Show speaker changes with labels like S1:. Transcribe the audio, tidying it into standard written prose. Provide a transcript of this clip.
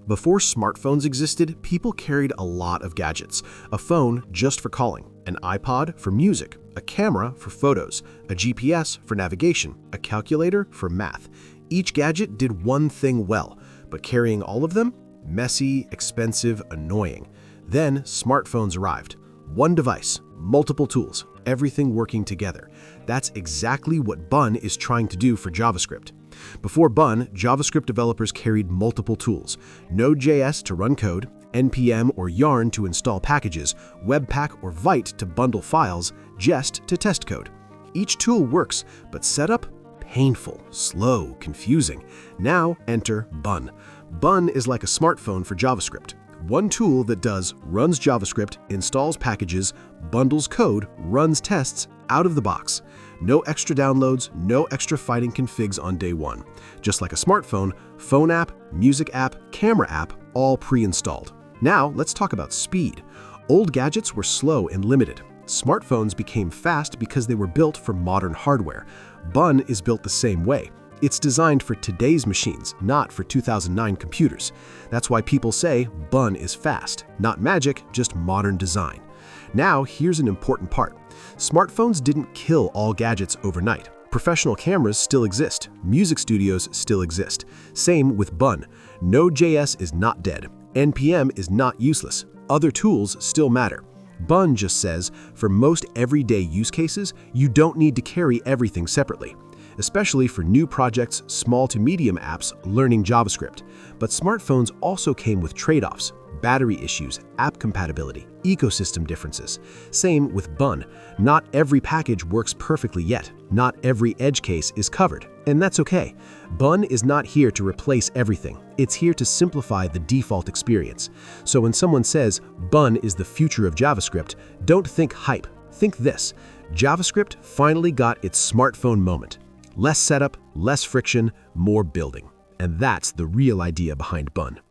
S1: Before smartphones existed, people carried a lot of gadgets. A phone just for calling, an iPod for music, a camera for photos, a GPS for navigation, a calculator for math. Each gadget did one thing well, but carrying all of them? Messy, expensive, annoying. Then smartphones arrived. One device, multiple tools, everything working together. That's exactly what Bun is trying to do for JavaScript. Before Bun, JavaScript developers carried multiple tools: Node.js to run code, NPM or Yarn to install packages, Webpack or Vite to bundle files, Jest to test code. Each tool works, but setup? Painful, slow, confusing. Now enter Bun. Bun is like a smartphone for JavaScript. One tool that runs JavaScript, installs packages, bundles code, runs tests out of the box. No extra downloads, no extra fighting configs on day one. Just like a smartphone, phone app, music app, camera app, all pre-installed. Now let's talk about speed. Old gadgets were slow and limited. Smartphones became fast because they were built for modern hardware. Bun is built the same way. It's designed for today's machines, not for 2009 computers. That's why people say Bun is fast. Not magic, just modern design. Now, here's an important part. Smartphones didn't kill all gadgets overnight. Professional cameras still exist. Music studios still exist. Same with Bun. Node.js is not dead. NPM is not useless. Other tools still matter. Bun just says, for most everyday use cases, you don't need to carry everything separately, especially for new projects, small to medium apps learning JavaScript. But smartphones also came with trade-offs: battery issues, app compatibility, ecosystem differences. Same with Bun. Not every package works perfectly yet. Not every edge case is covered, and that's okay. Bun is not here to replace everything. It's here to simplify the default experience. So when someone says Bun is the future of JavaScript, don't think hype. Think this: JavaScript finally got its smartphone moment. Less setup, less friction, more building. And that's the real idea behind Bun.